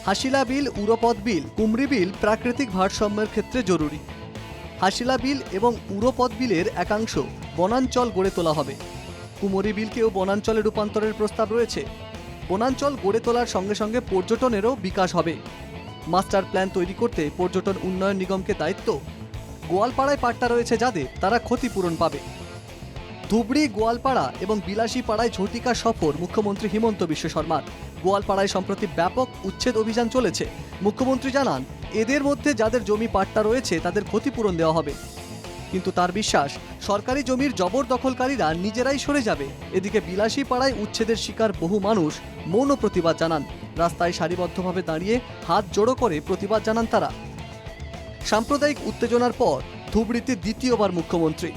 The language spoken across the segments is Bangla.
হাসিলা বিল, উড়োপথ বিল, কুমরি বিল প্রাকৃতিক ভারসাম্যের ক্ষেত্রে জরুরি। হাসিলা বিল এবং উড়োপথ বিলের একাংশ বনাঞ্চল গড়ে তোলা হবে। কুমরি বিলকেও বনাঞ্চলে রূপান্তরের প্রস্তাব রয়েছে। বনাঞ্চল গড়ে তোলার সঙ্গে সঙ্গে পর্যটনেরও বিকাশ হবে। মাস্টার প্ল্যান তৈরি করতে পর্যটন উন্নয়ন নিগমকে দায়িত্ব। গোয়ালপাড়ায় পাট্টা রয়েছে যাদের, তারা ক্ষতিপূরণ পাবে। ধুবড়ি, গোয়ালপাড়া এবং বিলাসীপাড়ায় ঝটিকা সফর মুখ্যমন্ত্রী হিমন্ত বিশ্ব শর্মার। গোয়ালপাড়ায় সম্প্রতি ব্যাপক উচ্ছেদ অভিযান চলেছে। মুখ্যমন্ত্রী জানান, এদের মধ্যে যাদের জমি পাট্টা রয়েছে তাদের ক্ষতিপূরণ দেওয়া হবে। কিন্তু তার বিশ্বাস, সরকারি জমির জবরদখলকারীরা নিজেরাই সরে যাবে। এদিকে বিলাসীপাড়ায় উচ্ছেদের শিকার বহু মানুষ মৌন প্রতিবাদ জানান। রাস্তায় সারিবদ্ধভাবে দাঁড়িয়ে হাত জোড়ো করে প্রতিবাদ জানান তারা। সাম্প্রদায়িক উত্তেজনার পর ধুবড়িতে দ্বিতীয়বার মুখ্যমন্ত্রী।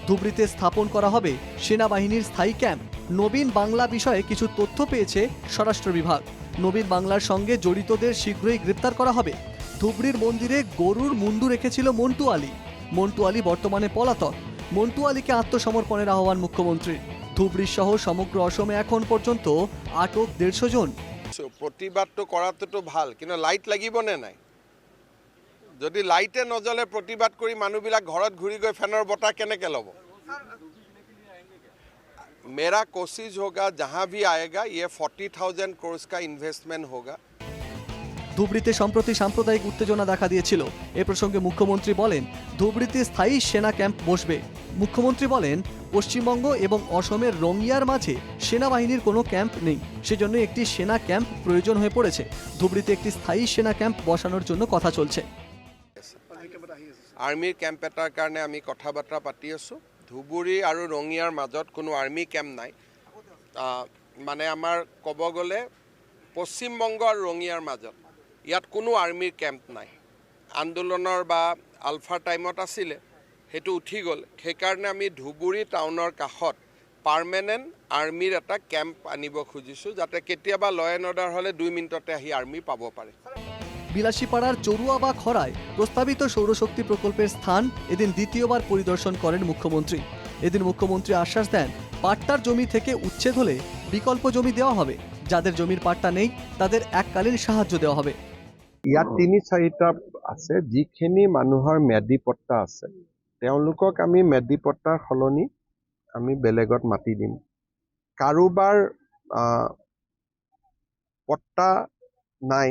ধুবড়িতে স্থাপন করা হবে সেনাবাহিনীর স্থায়ী ক্যাম্প। নবীন বাংলা বিষয়ে কিছু তথ্য পেয়েছে স্বরাষ্ট্র বিভাগ। নবীন বাংলার সঙ্গে জড়িতদের শীঘ্রই গ্রেপ্তার করা হবে। ধুবড়ির মন্দিরে গরুর মুন্ডু রেখেছিল মন্টু আলী। মন্টু আলী বর্তমানে পলাতক। মন্টু আলীকে আত্মসমর্পণের আহ্বান মুখ্যমন্ত্রীর। ধুবড়ি সহ সমগ্র অসমে এখন পর্যন্ত আটক 150 জন। প্ৰতিবাদটো কৰাটোতো ভাল, কিন্তু লাইট লাগিব নে নাই? যদি লাইটে নজ্বলে প্ৰতিবাদ কৰি মানুহবিলাক ঘৰত ঘূৰি গৈ ফেনৰ বতাহ কেনেকৈ ল'ব? मेरा कोशिश होगा जहाँ भी आएगा ये 40,000 करोड़ का इन्वेस्टमेंट होगा। ধুবড়িতে সম্প্রতি সাম্প্রদায়িক উত্তেজনা দেখা দিয়েছিল। এ প্রসঙ্গে মুখ্যমন্ত্রী বলেন, ধুবড়িতে স্থায়ী সেনা ক্যাম্প বসবে। মুখ্যমন্ত্রী বলেন, পশ্চিমবঙ্গ এবং অসমের রঙিয়ার মাঝে সেনাবাহিনীর কোনো ক্যাম্প নেই, সেজন্য একটি সেনা ক্যাম্প প্রয়োজন হয়ে পড়েছে। ধুবড়িতে একটি স্থায়ী সেনা ক্যাম্প বসানোর জন্য কথা চলছে। আৰ্মিৰ কেম্প এটাৰ কাৰণে আমি কথা বাৰ্তা পাতি আছোঁ। ধুবুৰী আৰু ৰঙিয়াৰ মাজত কোনো আৰ্মি কেম্প নাই। মানে আমাৰ ক'ব গ'লে পশ্চিমবংগ আৰু ৰঙিয়াৰ মাজত ইয়াত কোনো আৰ্মিৰ কেম্প নাই। আন্দোলনৰ বা আলফা টাইমত আছিলে, সেইটো উঠি গ'ল। সেইকাৰণে আমি ধুবুৰী টাউনৰ কাষত পাৰ্মানেণ্ট আৰ্মিৰ এটা কেম্প আনিব খুজিছোঁ, যাতে কেতিয়াবা ল এণ্ড অৰ্ডাৰ হ'লে 2 মিনিটতে আহি আৰ্মি পাব পাৰে। বিলাসীপাড়ার চড়ুয়া বা খরায় প্রস্তাবিত সৌরশক্তি প্রকল্পের স্থান এদিন দ্বিতীয়বার পরিদর্শন করেন মুখ্যমন্ত্রী। এদিন মুখ্যমন্ত্রী আশ্বাস দেন, পাট্টার জমি থেকে উচ্ছেদ হলে বিকল্প জমি দেওয়া হবে। যাদের জমির পাট্টা নেই তাদের এককালীন সাহায্য দেওয়া হবে। ইয়াত 3-4টা আছে যিখিনি মানুহৰ ম্যাদী পট্টা আছে, তেওঁলোকক আমি ম্যাদী পট্টাৰ সলনি আমি বেলেগত মাতি দিম। কাৰোবাৰ পট্টা নাই,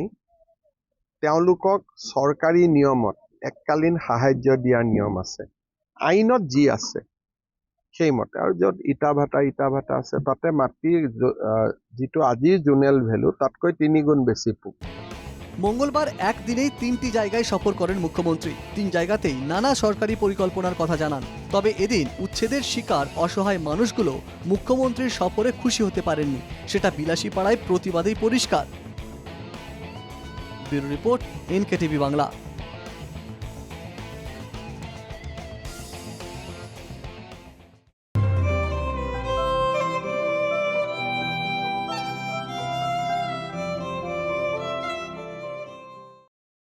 তেওঁলোকক চৰকাৰী নিয়মত এককালীন সাহায্য দিয়াৰ নিয়ম আছে। আইনত যি আছে সেইমতে, আৰু য'ত ইটা ভাটা আছে তাতে মাটিৰ যিটো আজিৰ জোনেল ভ্যালু তাতকৈ 3 গুণ বেছি পোক। মঙ্গলবার একদিনেই 3টি জায়গায় সফর করেন মুখ্যমন্ত্রী। 3 জায়গাতেই নানা সরকারি পরিকল্পনার কথা জানান। তবে এদিন উচ্ছেদের শিকার অসহায় মানুষগুলো মুখ্যমন্ত্রীর সফরে খুশি হতে পারেননি। সেটা বিলাসীপাড়ায় প্রতিবাদেই পরিষ্কার। Bureau report, NKTV Bangla.